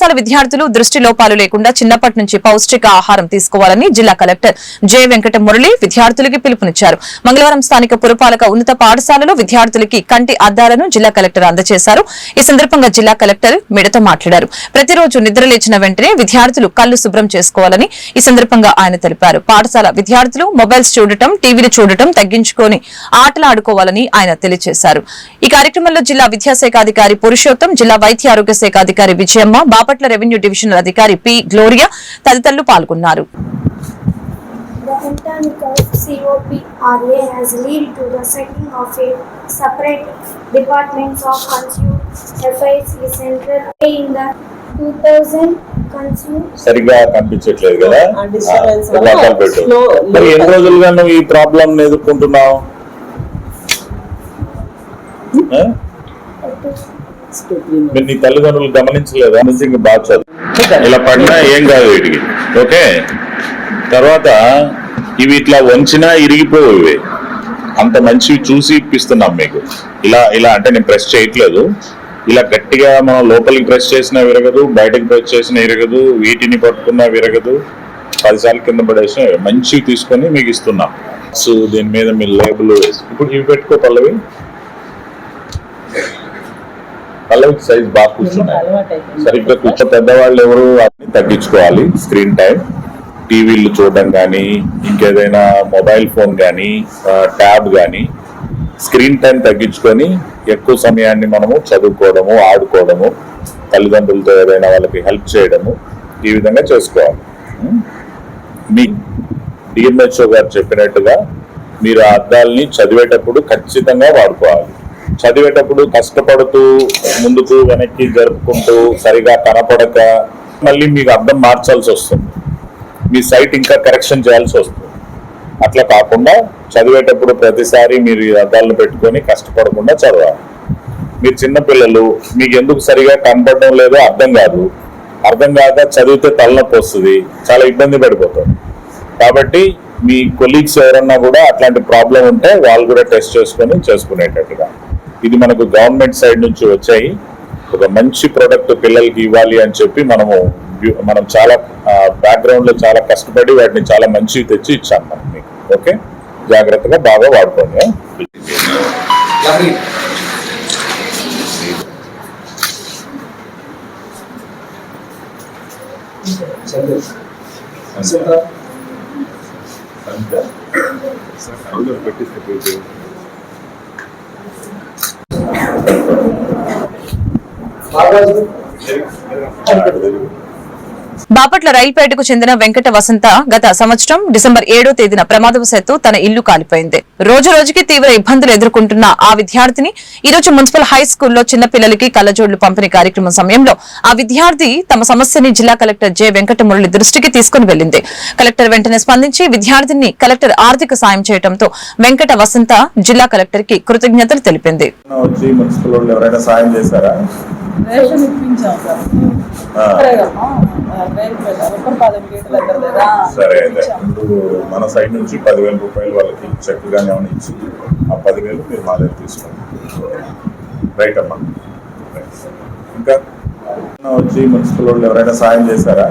పాఠశాల విద్యార్థులు దృష్టి లోపాలు లేకుండా చిన్నప్పటి నుంచి పౌష్టిక ఆహారం తీసుకోవాలని జిల్లా కలెక్టర్ జె వెంకట మురళి విద్యార్థులకి పిలుపునిచ్చారు. మంగళవారం స్థానిక పురపాలక ఉన్నత పాఠశాలలో విద్యార్థులకి కంటి అద్దాలను జిల్లా కలెక్టర్ అందజేశారు. ఈ సందర్భంగా జిల్లా కలెక్టర్ మీడియాతో మాట్లాడారు. ప్రతిరోజు నిద్రలేచిన వెంటనే విద్యార్థులు కళ్లు శుభ్రం చేసుకోవాలని ఈ సందర్భంగా ఆయన తెలిపారు. పాఠశాల విద్యార్థులు మొబైల్స్ చూడటం, టీవీలు చూడటం తగ్గించుకొని ఆటలు ఆడుకోవాలని ఆయన తెలియజేశారు. ఈ కార్యక్రమంలో జిల్లా విద్యాశాఖ అధికారి పురుషోత్తం, జిల్లా వైద్య ఆరోగ్య శాఖ అధికారి విజయమ్మ, బాపట్ల రెవెన్యూ డివిజనల్ అధికారి పి గ్లోరియా తదితరులు పాల్గొన్నారు. The intent of COPRA has led to the setting of a separate department of Consumer Affairs Central in the 2000 Consumer. సరిగ్గా కనిపించట్లేదు కదా, మరి ఎన్ని రోజులుగా నువ్వు ఈ ప్రాబ్లం ఎదుర్కొంటున్నావు? మీరు నీ తల్లిదండ్రులు గమనించలేదా? ఇంకా బాగా చదువు, ఇలా పడినా ఏం కాదు వీటికి. ఓకే, తర్వాత ఇవి ఇట్లా వంచినా ఇరిగిపోయి అంత మంచివి చూసి ఇప్పిస్తున్నాం మీకు. ఇలా ఇలా అంటే నేను ప్రెస్ చేయట్లేదు, ఇలా గట్టిగా మనం లోపలికి ప్రెస్ చేసినా విరగదు, బయటకు ప్రెస్ చేసినా విరగదు, వీటిని పట్టుకున్నా విరగదు. 10 సార్లు కింద పడేసిన మంచివి తీసుకొని మీకు ఇస్తున్నాం. సో దీని మీద మీ లేబుల్ ఇప్పుడు ఇవి పెట్టుకో పల్లవి. పల్లవికి సైజ్ బాగా కూర్చున్నాయి, సరిగ్గా కూర్చో. పెద్దవాళ్ళు ఎవరు వాటిని తగ్గించుకోవాలి. స్క్రీన్ టైం, టీవీలు చూడడం కానీ, ఇంకేదైనా మొబైల్ ఫోన్ కానీ, ట్యాబ్ కానీ, స్క్రీన్ టైం తగ్గించుకొని ఎక్కువ సమయాన్ని మనము చదువుకోవడము, ఆడుకోవడము, తల్లిదండ్రులతో ఏదైనా వాళ్ళకి హెల్ప్ చేయడము, ఈ విధంగా చేసుకోవాలి. మీ డిఎంహెచ్ఓ గారు చెప్పినట్టుగా మీరు ఆ అద్దాలని చదివేటప్పుడు ఖచ్చితంగా వాడుకోవాలి. చదివేటప్పుడు కష్టపడుతూ ముందుకు వెనక్కి జరుపుకుంటూ సరిగా కనపడక మళ్ళీ మీకు అర్థం మార్చాల్సి వస్తుంది, మీ సైట్ ఇంకా కరెక్షన్ చేయాల్సి వస్తుంది. అట్లా కాకుండా చదివేటప్పుడు ప్రతిసారి మీరు అద్దాలను పెట్టుకొని కష్టపడకుండా చదవాలి. మీరు చిన్నపిల్లలు, మీకు ఎందుకు సరిగా కనపడడం లేదో అర్థం కాదు, అర్థం కాక చదివితే తలనొప్పి వస్తుంది, చాలా ఇబ్బంది పడిపోతారు. కాబట్టి మీ కొలీగ్స్ ఎవరన్నా కూడా అట్లాంటి ప్రాబ్లం ఉంటే వాళ్ళు కూడా టెస్ట్ చేసుకునేటట్టుగా ఇది మనకు గవర్నమెంట్ సైడ్ నుంచి వచ్చాయి. ఒక మంచి ప్రోడక్ట్ పిల్లలకి ఇవ్వాలి అని చెప్పి మనం చాలా బ్యాక్గ్రౌండ్ లో చాలా కష్టపడి వాటిని చాలా మంచివి తెచ్చి ఇచ్చాం మనం మీకు. ఓకే, జాగ్రత్తగా బాగా వాడుకోండి. బాపట్ల రైల్పేటకు చెందిన వెంకట వసంత గత సంవత్సరం డిసెంబర్ 7వ తేదీన ప్రమాదవశాత్తు తన ఇల్లు కాలిపోయింది. రోజు రోజుకి తీవ్ర ఇబ్బందులు ఎదుర్కొంటున్న ఆ విద్యార్థిని ఈ రోజు మున్సిపల్ హై స్కూల్లో చిన్నపిల్లలకి కళ్లజోడ్లు పంపిణీ కార్యక్రమం సమయంలో ఆ విద్యార్థి తమ సమస్యని జిల్లా కలెక్టర్ జె వెంకట మురళి దృష్టికి తీసుకుని వెళ్లింది. కలెక్టర్ వెంటనే స్పందించి విద్యార్థిని కలెక్టర్ ఆర్థిక సాయం చేయడంతో వెంకట వసంత జిల్లా కలెక్టర్ కి కృతజ్ఞతలు తెలిపింది. సరే, మన సైడ్ నుంచి 10,000 రూపాయలు వాళ్ళకి చెక్ గానే ఏమైనా ఇచ్చి ఆ 10,000 మీరు మా దగ్గర తీసుకోండి. రైట్ అమ్మా. ఇంకా వచ్చి మున్సిపల్ వాళ్ళు ఎవరైనా సాయం చేశారా?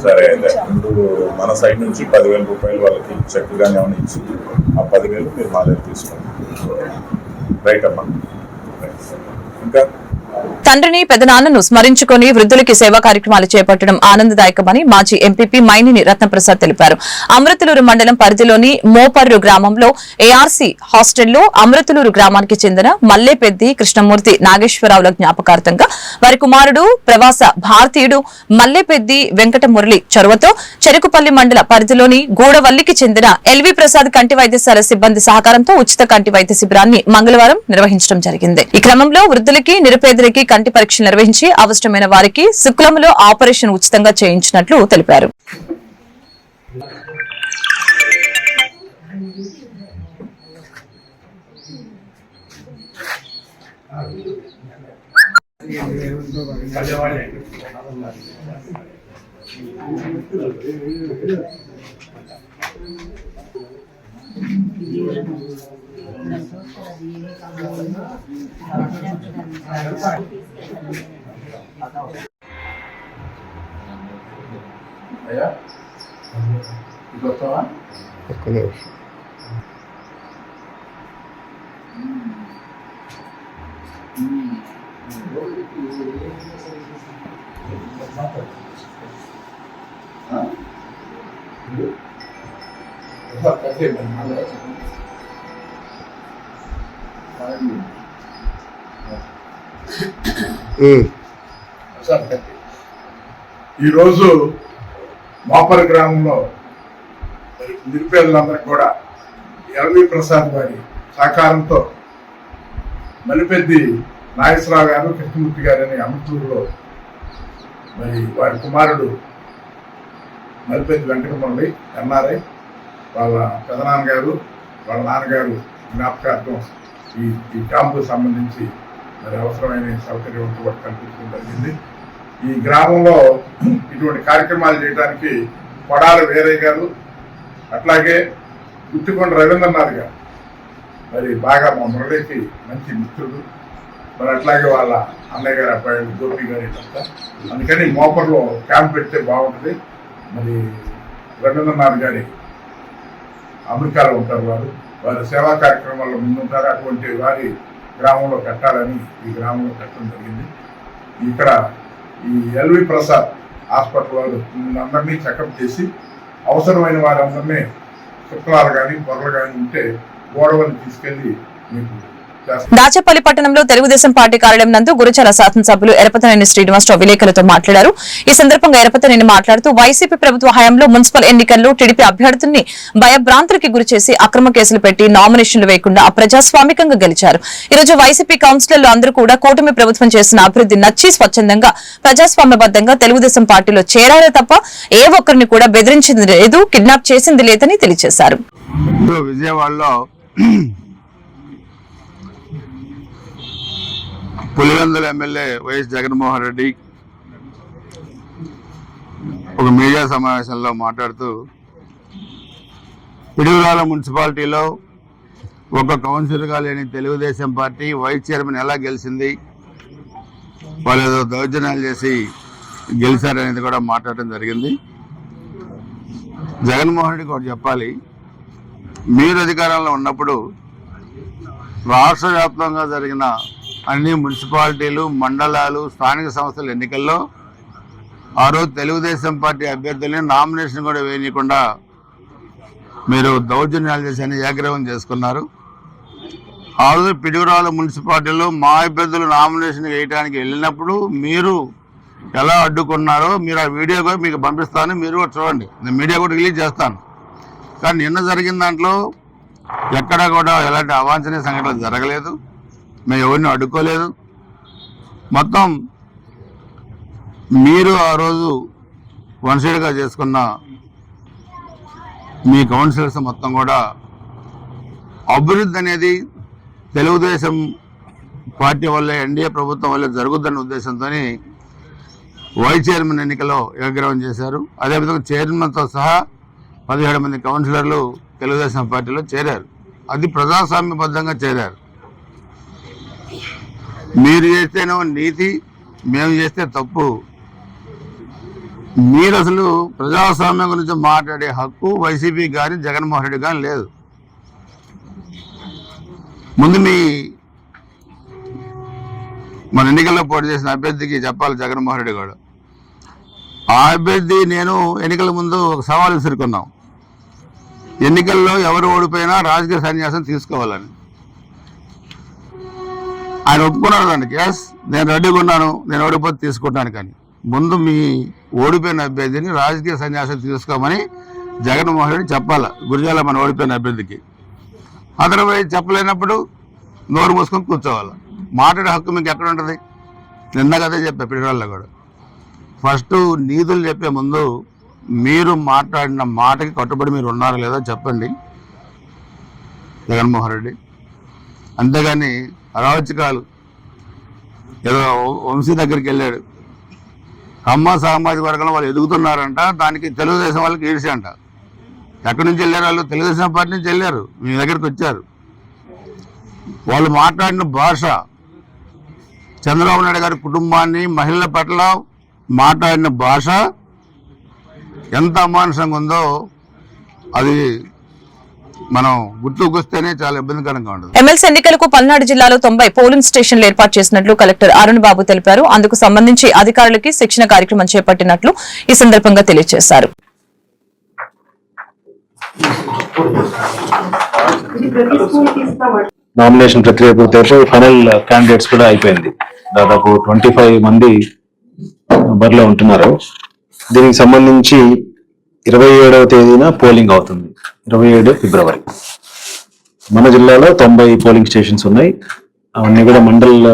సరే, మన సైడ్ నుంచి 10,000 రూపాయలు వాళ్ళకి చెక్ గానే ఏమైనా ఇచ్చి ఆ 10,000 మీరు మా దగ్గర తీసుకోండి. రైట్ అమ్మా. ఇంకా తండ్రిని పెదనాన్నను స్మరించుకుని వృద్ధులకి సేవా కార్యక్రమాలు చేపట్టడం ఆనందదాయకమని మాజీ ఎంపీపీ మైనిని రత్నప్రసాద్ తెలిపారు. అమృతలూరు మండలం పరిధిలోని మోపర్రు గ్రామంలో ఏఆర్సీ హాస్టల్లో అమృతలూరు గ్రామానికి చెందిన మల్లేపెద్ది కృష్ణమూర్తి నాగేశ్వరరావుల జ్ఞాపకార్థంగా వారి కుమారుడు ప్రవాస భారతీయుడు మల్లేపెద్ది వెంకట మురళి చొరవతో చెరుకుపల్లి మండల పరిధిలోని గూడవల్లికి చెందిన ఎల్వి ప్రసాద్ కంటి వైద్యశాల సిబ్బంది సహకారంతో ఉచిత కంటి వైద్య శిబిరాన్ని మంగళవారం నిర్వహించడం జరిగింది. ఈ క్రమంలో వృద్ధులకి నిరుపేదలకి కంటి పరీక్షలు నిర్వహించి అవసరమైన వారికి శుక్లంలో ఆపరేషన్ ఉచితంగా చేయించినట్లు తెలిపారు. ఒక్క నిమిషం. ఈరోజు మాపర్ గ్రామంలో నిరుపేదలందరికీ కూడా ఎల్వి ప్రసాద్ వారి సహకారంతో మలిపెద్ది నాగేశ్వరరావు గారు, కృష్ణమూర్తి గారు అనే అమృతూరులో మరి వారి కుమారుడు మలిపెద్ది వెంకటమురళి ఎన్ఆర్ఐ వాళ్ళ పెదనాన్నగారు వాళ్ళ నాన్నగారు జ్ఞాపకార్థం ఈ క్యాంపుకు సంబంధించి మరి అవసరమైన సౌకర్యం కూడా కల్పించడం జరిగింది. ఈ గ్రామంలో ఇటువంటి కార్యక్రమాలు చేయడానికి కొడాల వీరయ్య గారు, అట్లాగే గుత్తికొండ రవీంద్రనాథ్ గారు మరి బాగా మా మురళికి మంచి మిత్రుడు, మరి అట్లాగే వాళ్ళ అన్నయ్య గారి అబ్బాయి గోపి గారి ఇదంతా. అందుకని మోపర్లో క్యాంప్ పెడితే బాగుంటుంది. మరి రవీంద్రనాథ్ గారి అమెరికాలో ఉంటారు, వారి సేవా కార్యక్రమాల్లో ముందుంటారు. అటువంటి వారి గ్రామంలో కట్టాలని ఈ గ్రామంలో కట్టడం జరిగింది. ఇక్కడ ఈ ఎల్వి ప్రసాద్ హాస్పిటల్ వారు అందరినీ చెకప్ చేసి అవసరమైన వారందరినీ శుక్లాలు కానీ పొరలు కానీ ఉంటే గోడవని తీసుకెళ్లి మీకు దాచేపల్లి పట్టణంలో తెలుగుదేశం పార్టీ కార్యాలయం నందు గురజాల శాసనసభ్యులు ఎరపతనేని శ్రీనివాసరావు విలేకరులతో మాట్లాడారు. ఈ సందర్భంగా ఎరపతనేని మాట్లాడుతూ వైసీపీ ప్రభుత్వ హయాంలో మున్సిపల్ ఎన్నికల్లో టీడీపీ అభ్యర్థుల్ని భయభ్రాంతులకి గురిచేసి అక్రమ కేసులు పెట్టి నామినేషన్లు వేయకుండా అప్రజాస్వామికంగా గెలిచారు. ఈ రోజు వైసీపీ కౌన్సిలర్లు అందరూ కూడా కూటమి ప్రభుత్వం చేసిన అభివృద్ధి నచ్చి స్వచ్ఛందంగా ప్రజాస్వామ్యబద్దంగా తెలుగుదేశం పార్టీలో చేరారే తప్ప ఏ ఒక్కరిని కూడా బెదిరించింది లేదు, కిడ్నాప్ చేసింది లేదని తెలియజేశారు. విజయవాడలో పులివెందుల ఎమ్మెల్యే వైఎస్ జగన్మోహన్ రెడ్డి ఒక మీడియా సమావేశంలో మాట్లాడుతూ పిడుగురాల మున్సిపాలిటీలో ఒక కౌన్సిలర్గా లేని తెలుగుదేశం పార్టీ వైస్ చైర్మన్ ఎలా గెలిచింది, వాళ్ళు ఏదో దౌర్జన్యాలు చేసి గెలిచారనేది కూడా మాట్లాడటం జరిగింది. జగన్మోహన్ రెడ్డికి ఒకటి చెప్పాలి, మీరు అధికారంలో ఉన్నప్పుడు రాష్ట్ర వ్యాప్తంగా జరిగిన అన్ని మున్సిపాలిటీలు, మండలాలు, స్థానిక సంస్థల ఎన్నికల్లో ఆ రోజు తెలుగుదేశం పార్టీ అభ్యర్థుల్ని నామినేషన్ కూడా వేయకుండా మీరు దౌర్జన్యాలు చేసి ఏకగ్రీవం చేసుకున్నారు. ఆ రోజు పిడుగురాల మున్సిపాలిటీలో మా అభ్యర్థులు నామినేషన్ వేయడానికి వెళ్ళినప్పుడు మీరు ఎలా అడ్డుకున్నారో మీరు ఆ వీడియో కూడా మీకు పంపిస్తాను, మీరు కూడా చూడండి. నేను మీడియా కూడా రిలీజ్ చేస్తాను. కానీ నిన్న జరిగిన దాంట్లో ఎక్కడా కూడా ఎలాంటి అవాంఛనీయ సంఘటనలు జరగలేదు, మేము ఎవరిని అడ్డుకోలేదు. మొత్తం మీరు ఆ రోజు వన్ సైడ్గా చేసుకున్న మీ కౌన్సిలర్స్ మొత్తం కూడా అభివృద్ధి అనేది తెలుగుదేశం పార్టీ వల్లే, ఎన్డీఏ ప్రభుత్వం వల్లే జరుగుతున్న ఉద్దేశంతో వైస్ చైర్మన్ ఎన్నికలో ఏకగ్రీవం చేశారు. అదేవిధంగా చైర్మన్తో సహా 17 మంది కౌన్సిలర్లు తెలుగుదేశం పార్టీలో చేరారు. అది ప్రజాస్వామ్యబద్ధంగా చేరారు. మీరు చేస్తేనో నీతి, మేము చేస్తే తప్పు. మీరు అసలు ప్రజాస్వామ్యం గురించి మాట్లాడే హక్కు వైసీపీ కానీ జగన్మోహన్ రెడ్డి కానీ లేదు. ముందు మన ఎన్నికల్లో పోటీ చేసిన అభ్యర్థికి చెప్పాలి జగన్మోహన్ రెడ్డి కూడా. ఆ అభ్యర్థి నేను ఎన్నికల ముందు ఒక సవాల్ విసురుకున్నాం, ఎన్నికల్లో ఎవరు ఓడిపోయినా రాజకీయ సన్యాసం తీసుకోవాలని. ఆయన ఒప్పుకున్నారు దానికి, ఎస్ నేను రెడీగా ఉన్నాను, నేను ఓడిపోతే తీసుకుంటాను. కానీ ముందు మీ ఓడిపోయిన అభ్యర్థిని రాజకీయ సన్యాసం తీసుకోమని జగన్మోహన్ రెడ్డి చెప్పాలి గురిజాల మన ఓడిపోయిన అభ్యర్థికి. అదర్వైజ్ చెప్పలేనప్పుడు నోరు మూసుకొని కూర్చోవాలి. మాట్లాడే హక్కు మీకు ఎక్కడ ఉంటుంది? నిన్న కదే చెప్పా పిడిరాల్లో కూడా. ఫస్ట్ నీతులు చెప్పే ముందు మీరు మాట్లాడిన మాటకి కట్టుబడి మీరు ఉన్నారో లేదో చెప్పండి జగన్మోహన్ రెడ్డి. అంతేగాని అరాచకాలు ఏదో వంశీ దగ్గరికి వెళ్ళాడు, కమ్మ సామాజిక వర్గంలో వాళ్ళు ఎదుగుతున్నారంట, దానికి తెలుగుదేశం వాళ్ళకి ఈడ్చి అంట. ఎక్కడి నుంచి వెళ్ళారు వాళ్ళు? తెలుగుదేశం పార్టీ నుంచి వెళ్ళారు, మీ దగ్గరికి వచ్చారు. వాళ్ళు మాట్లాడిన భాష, చంద్రబాబు నాయుడు గారి కుటుంబాన్ని, మహిళల పట్ల మాట్లాడిన భాష ఎంత అమానుషంగా ఉందో అది మనం గుర్తుకొస్తేనే చాలా ఇబ్బందికరంగా ఉంటుంది. ఎమ్మెల్సీ ఎన్నికలకు పల్నాడు జిల్లాలో 90 పోలింగ్ స్టేషన్లు ఏర్పాటు చేసినట్లు కలెక్టర్ అరుణ్ బాబు తెలిపారు. అందుకు సంబంధించి అధికారులకి శిక్షణ కార్యక్రమం చేపట్టినట్లు ఈ సందర్భంగా తెలియజేశారు. నామినేషన్ ప్రక్రియ పూర్తయిపోయి ఫైనల్ క్యాండిడేట్స్ కూడా అయిపోయింది. దాదాపు 25 మంది బరిలో ఉంటున్నారు. దీనికి సంబంధించి 27వ తేదీన పోలింగ్ అవుతుంది, 27 ఫిబ్రవరి. మన జిల్లాలో 90 పోలింగ్ స్టేషన్స్ ఉన్నాయి. అవన్నీ కూడా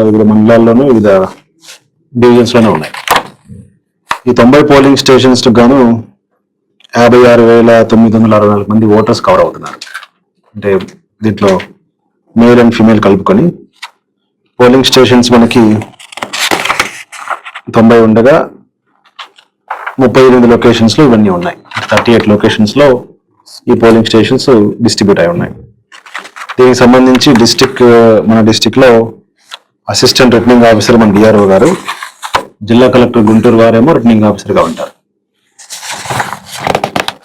వివిధ మండలాల్లోనూ వివిధ డివిజన్స్ లోనే ఉన్నాయి. ఈ 90 పోలింగ్ స్టేషన్స్ గాను 56,964 మంది ఓటర్స్ కవర్ అవుతున్నారు. అంటే దీంట్లో మేల్ అండ్ ఫీమేల్ కలుపుకొని పోలింగ్ స్టేషన్స్ మనకి 90 ఉండగా 38 లొకేషన్స్ లో ఇవన్నీ ఉన్నాయి. 38 లొకేషన్స్ లో ఈ పోలింగ్ స్టేషన్స్ డిస్ట్రిబ్యూట్ అయి ఉన్నాయి. దీనికి సంబంధించి మన డిస్టిక్ లో అసిస్టెంట్ రిటర్నింగ్ ఆఫీసర్ మన డిఆర్ఓ గారు, జిల్లా కలెక్టర్ గుంటూరు వారేమో రిటర్నింగ్ ఆఫీసర్ గా ఉంటారు.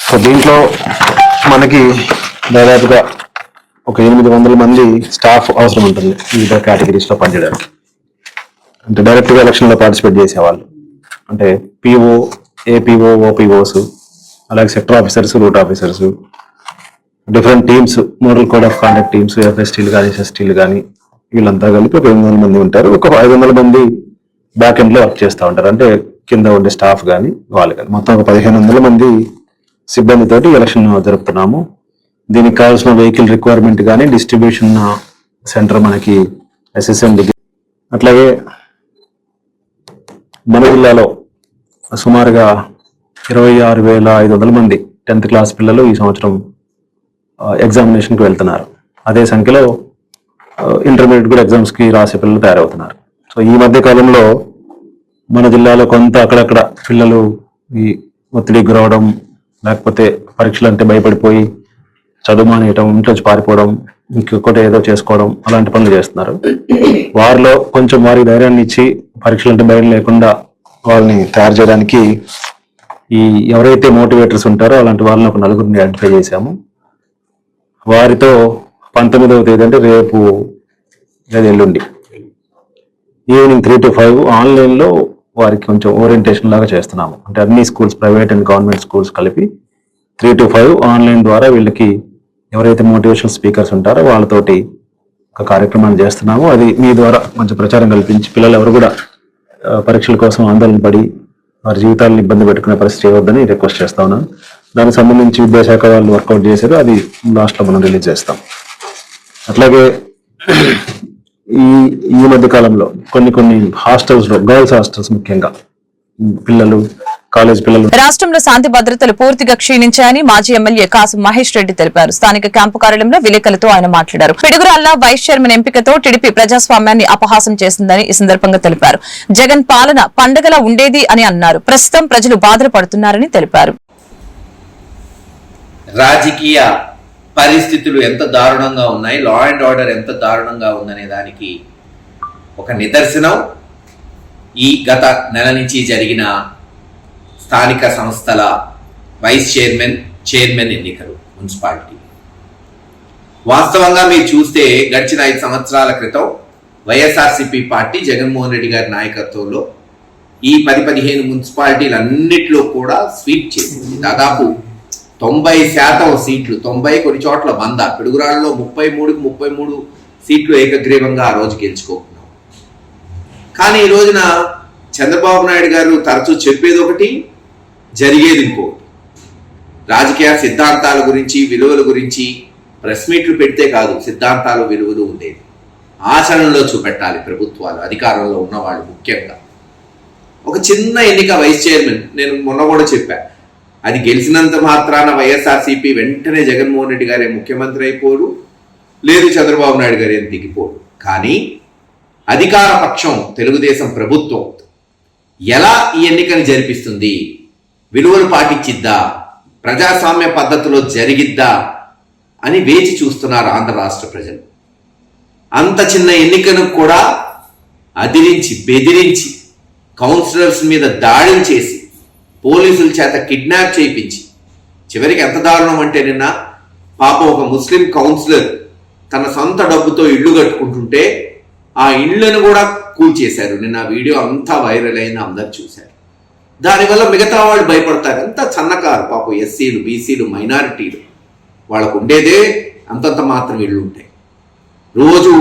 సో దీంట్లో మనకి దాదాపుగా ఒక 800 మంది స్టాఫ్ అవసరం ఉంటుంది వివిధ కేటగిరీస్ లో పనిచేయడానికి. అంటే డైరెక్ట్ గా ఎలక్షన్ లో పార్టిసిపేట్ చేసేవాళ్ళు, అంటే పిఓ, ఏపీఓ, ఓపీఓస్, అలాగే sector officers, route officers, different teams, model code of conduct teams, ఎఫ్ఎస్టీలు కానీ ఎస్ఎస్టీలు కానీ వీళ్ళంతా కలిపి ఒక 800 మంది ఉంటారు. ఒక 500 మంది బ్యాక్ ఎండ్ లో వర్క్ చేస్తూ ఉంటారు. అంటే కింద ఉండే స్టాఫ్ కానీ వాళ్ళు కానీ మొత్తం ఒక 1500 మంది సిబ్బందితోటి ఎలక్షన్ జరుపుతున్నాము. దీనికి కావాల్సిన వెహికల్ రిక్వైర్మెంట్ కానీ, డిస్ట్రిబ్యూషన్ సెంటర్ మనకి ఎస్ఎస్ఎం డిగ్రీ. అట్లాగే మన జిల్లాలో సుమారుగా 26,500 మంది 10th క్లాస్ పిల్లలు ఈ సంవత్సరం ఎగ్జామినేషన్కి వెళ్తున్నారు. అదే సంఖ్యలో ఇంటర్మీడియట్ కూడా ఎగ్జామ్స్ కి రాసే పిల్లలు తయారవుతున్నారు. సో ఈ మధ్య కాలంలో మన జిల్లాలో కొంత అక్కడక్కడ పిల్లలు ఈ ఒత్తిడికి గురవడం, లేకపోతే పరీక్షలు అంటే భయపడిపోయి చదువు మానేయటం, ఇంట్లోంచి పారిపోవడం, ఇంకొకటి ఏదో చేసుకోవడం, అలాంటి పనులు చేస్తున్నారు. వారిలో కొంచెం వారి ధైర్యాన్ని ఇచ్చి పరీక్షలు అంటే భయం లేకుండా వాళ్ళని తయారు చేయడానికి ఈ ఎవరైతే మోటివేటర్స్ ఉంటారో అలాంటి వాళ్ళని ఒక 4 ఐడెంటిఫై చేశాము. వారితో 19వ తేదీ అంటే రేపు లేదా ఎల్లుండి ఈవినింగ్ 3 to 5 ఆన్లైన్ లో వారికి కొంచెం ఓరియంటేషన్ లాగా చేస్తున్నాము. అంటే అన్ని schools, private and government schools కలిపి 3 to 5 ఆన్లైన్ ద్వారా వీళ్ళకి ఎవరైతే మోటివేషనల్ స్పీకర్స్ ఉంటారో వాళ్ళతోటి ఒక కార్యక్రమాన్ని చేస్తున్నాము. అది మీ ద్వారా కొంచెం ప్రచారం కల్పించి పిల్లలు ఎవరు కూడా పరీక్షల కోసం ఆందోళన పడి వారి జీవితాలను ఇబ్బంది పెట్టుకునే పరిస్థితి చేయవద్దని రిక్వెస్ట్ చేస్తా ఉన్నాను. దానికి సంబంధించి విద్యాశాఖ వాళ్ళు వర్కౌట్ చేశారు, అది లాస్ట్ లో మనం రిలీజ్ చేస్తాం. అట్లాగే ఈ మధ్య కాలంలో కొన్ని హాస్టల్స్ లో, గర్ల్స్ హాస్టల్స్ ముఖ్యంగా పిల్లలు, కాలేజ్ పిల్లలు. రాష్ట్రంలో శాంతి భద్రతలు పూర్తిగా క్షీణించాయని మాజీ ఎమ్మెల్యే కాసు మహేష్ రెడ్డి తెలిపారు. స్థానిక క్యాంపు కార్యాలయంలో విలేకరులతో ఆయన మాట్లాడారు. పిడుగురాళ్ల వైస్ చైర్మన్ ఎంపికతో టీడీపీ ప్రజాస్వామ్యాన్ని అపహాసం చేసిందని ఈ సందర్భంగా తెలిపారు. జగన్ పాలన పండగలా ఉండేది అని అన్నారు. ప్రస్తుతం ప్రజలు బాధలు పడుతున్నారని తెలిపారు. రాజకీయ పరిస్థితులు ఎంత దారుణంగా ఉన్నాయి, లా అండ్ ఆర్డర్ ఎంత దారుణంగా ఉందనే దానికి ఒక నిదర్శనం ఈ గత నెల నుంచి జరిగిన స్థానిక సంస్థల వైస్ చైర్మన్ ఎన్నికలు, మున్సిపాలిటీ. వాస్తవంగా మీరు చూస్తే గడిచిన 5 సంవత్సరాల క్రితం వైఎస్ఆర్సీపీ పార్టీ జగన్మోహన్ రెడ్డి గారి నాయకత్వంలో ఈ 10-15 మున్సిపాలిటీలన్నిటిలో కూడా స్వీప్ చేసింది. దాదాపు 90% సీట్లు, 90 కొన్ని చోట్ల 100, పిడుగురాళ్ళలో 33 సీట్లు ఏకగ్రీవంగా ఆ రోజు గెలుచుకుంటున్నాం. కానీ ఈ రోజున చంద్రబాబు నాయుడు గారు తరచూ చెప్పేది ఒకటి, జరిగేది ఇంకోటి. రాజకీయ సిద్ధాంతాల గురించి, విలువల గురించి ప్రెస్ మీట్లు పెడితే కాదు, సిద్ధాంతాలు, విలువలు ఉండేది ఆచరణలో చూపెట్టాలి ప్రభుత్వాలు, అధికారంలో ఉన్నవాళ్ళు. ముఖ్యంగా ఒక చిన్న ఎన్నిక వైస్ చైర్మన్, నేను మొన్న కూడా చెప్పాను, అది గెలిచినంత మాత్రాన వైఎస్ఆర్సీపీ వెంటనే జగన్మోహన్ రెడ్డి గారే ముఖ్యమంత్రి అయిపోడు, లేదు చంద్రబాబు నాయుడు గారు ఏం దిగిపోడు. కానీ అధికార పక్షం తెలుగుదేశం ప్రభుత్వం ఎలా ఈ ఎన్నికను జరిపిస్తుంది, విలువలు పాటించిద్దా, ప్రజాస్వామ్య పద్ధతిలో జరిగిద్దా అని వేచి చూస్తున్నారు ఆంధ్ర రాష్ట్ర ప్రజలు. అంత చిన్న ఎన్నికను కూడా అదిరించి బెదిరించి కౌన్సిలర్స్ మీద దాడులు చేసి పోలీసుల చేత కిడ్నాప్ చేయించి చివరికి ఎంత దారుణం అంటే నిన్న పాపం ఒక ముస్లిం కౌన్సిలర్ తన సొంత డబ్బుతో ఇల్లు కట్టుకుంటుంటే ఆ ఇళ్లను కూడా కూల్చేశారు. నిన్న వీడియో అంతా వైరల్ అయింది, అందరు చూశారు. దానివల్ల మిగతా వాళ్ళు భయపడతారు. ఎంత సన్నకారు పాపం ఎస్సీలు, బీసీలు, మైనారిటీలు, వాళ్ళకు ఉండేదే అంతంత మాత్రం ఇళ్ళు ఉంటాయి. రోజు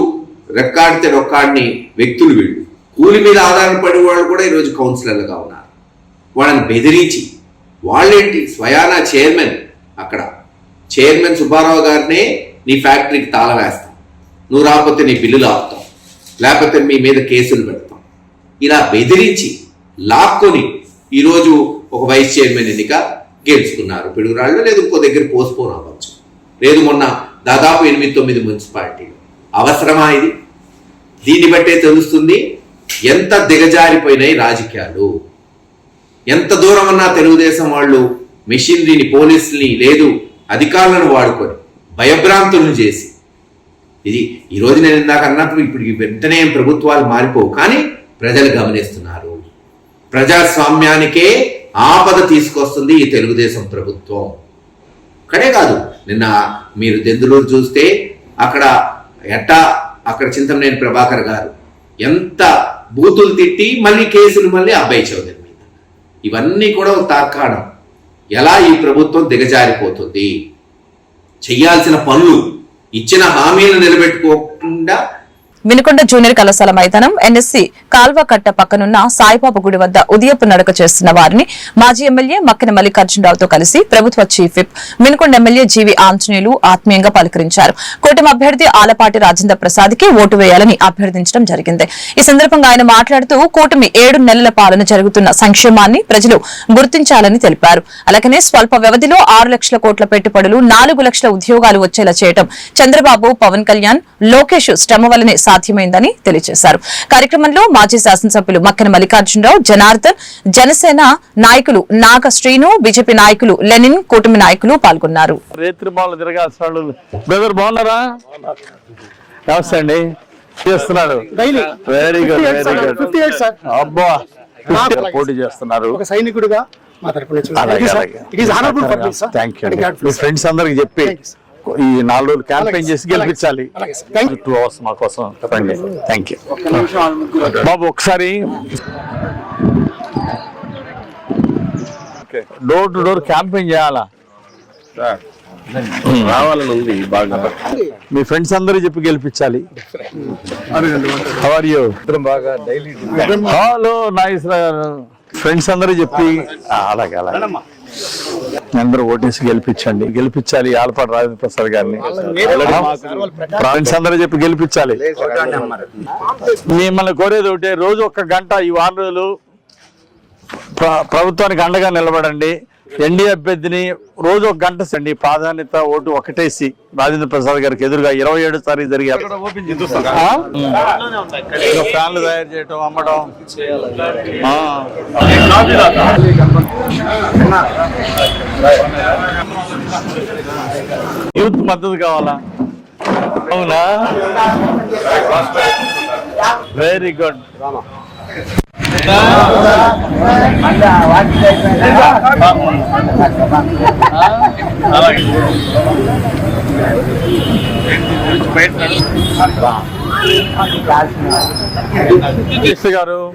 రెక్కాడితే రొక్కాడిని వ్యక్తులు వీళ్ళు. కూలి మీద ఆధారపడే వాళ్ళు కూడా ఈరోజు కౌన్సిలర్లుగా ఉన్నారు. వాళ్ళని బెదిరించి వాళ్ళేంటి స్వయానా చైర్మన్, అక్కడ చైర్మన్ సుబ్బారావు గారినే నీ ఫ్యాక్టరీకి తాళం వేస్తాం, నువ్వు రాకపోతే నీ బిల్లులు ఆపుతాం, లేకపోతే మీ మీద కేసులు పెడతాం, ఇలా బెదిరించి లాక్కొని ఈరోజు ఒక వైస్ చైర్మన్ ఎన్నిక గెలుచుకున్నారు. పిడుగురాళ్ళు లేదు ఇంకో దగ్గర పోస్ట్పోన్ అవ్వచ్చు, లేదు మొన్న దాదాపు 8-9 మున్సిపాలిటీలు. అవసరమా ఇది? దీన్ని బట్టే తెలుస్తుంది ఎంత దిగజారిపోయినాయి రాజకీయాలు. ఎంత దూరం అన్నా తెలుగుదేశం వాళ్ళు మెషినరీని, పోలీసుల్ని, లేదు అధికారులను వాడుకొని భయభ్రాంతులను చేసి ఇది ఈరోజు నేను ఇందాక అన్నప్పుడు ఇప్పుడు వెంటనే ప్రభుత్వాలు మారిపోవు, కానీ ప్రజలు గమనిస్తున్నారు. ప్రజాస్వామ్యానికే ఆపద తీసుకొస్తుంది ఈ తెలుగుదేశం ప్రభుత్వం. అక్కడే కాదు, నిన్న మీరు దెందులూరు చూస్తే అక్కడ చింతమనేని ప్రభాకర్ గారు ఎంత బూతులు తిట్టి మళ్ళీ కేసులు మళ్ళీ అబ్బాయి చౌదరి మీద. ఇవన్నీ కూడా ఒక తార్కాణం ఎలా ఈ ప్రభుత్వం దిగజారిపోతుంది. చెయ్యాల్సిన పనులు, ఇచ్చిన హామీలు నిలబెట్టుకోకుండా. వినుకొండ జూనియర్ కళాశాల మైదానం ఎన్ఎస్సీ కాల్వ కట్ట పక్కనున్న సాయిబాబా గుడి వద్ద ఉదయపు నడక చేస్తున్న వారిని మాజీ ఎమ్మెల్యే మక్కిన మల్లికార్జునరావుతో కలిసి ప్రభుత్వ చీఫ్ విప్ వినుకొండ ఎమ్మెల్యే జీవి ఆంజనేయులు ఆత్మీయంగా పలకరించారు. కూటమి అభ్యర్థి ఆలపాటి రాజేంద్ర ప్రసాద్ కి ఓటు వేయాలని అభ్యర్థించడం జరిగింది. ఈ సందర్భంగా ఆయన మాట్లాడుతూ కూటమి 7 నెలల పాలన జరుగుతున్న సంక్షేమాన్ని ప్రజలు గుర్తించాలని తెలిపారు. అలాగనే స్వల్ప వ్యవధిలో 6 లక్షల కోట్ల పెట్టుబడులు, 4 లక్షల ఉద్యోగాలు వచ్చేలా చేయడం చంద్రబాబు, పవన్ కళ్యాణ్, లోకేష్ శ్రమ వల్లనే సాధ్యమైందని తెలియజేశారు. కార్యక్రమంలో మాజీ శాసనసభ్యులు మక్కిన మల్లికార్జునరావు, జనార్దన్, జనసేన నాయకులు నాగ శ్రీను, బీజేపీ నాయకులు లెనిన్, కూటమి నాయకులు పాల్గొన్నారు. పోటీ చేస్తున్నారు. సైనికుడుగా మా తరపున ఫ్రెండ్స్ అందరికి చెప్పి ఈ 4 రోజులు క్యాంపెయిన్ చేసి గెలిపించాలి. 2 hours మా కోసం చెప్పండి. థ్యాంక్ యూ బాబు. ఒకసారి డోర్ టు డోర్ క్యాంపెయిన్ చేయాలా? రావాలని ఉంది బాగా. మీ ఫ్రెండ్స్ అందరూ చెప్పి గెలిపించాలి. Hello nice. ఫ్రెండ్స్ అందరూ చెప్పి అలాగే అందరూ ఓటేసి గెలిపించాలి ఆలపాటి రాజేంద్ర ప్రసాద్ గారిని. ఫ్రెండ్స్ అందరూ చెప్పి గెలిపించాలి. మిమ్మల్ని కోరేది ఒకటే, రోజు 1 గంట ఈ 6 రోజులు ప్రభుత్వానికి అండగా నిలబడండి. ఎన్డీఏ అభ్యర్థిని రోజు 1 గంట సండి. ప్రాధాన్యత ఓటు ఒకటేసి రాజేంద్ర ప్రసాద్ గారికి ఎదురుగా 27 తారీఖు జరిగే ఫ్యాన్లు తయారు చేయటం, అమ్మడం. యూత్ మద్దతు కావాలా? అవునా, వెరీ గుడ్. గారు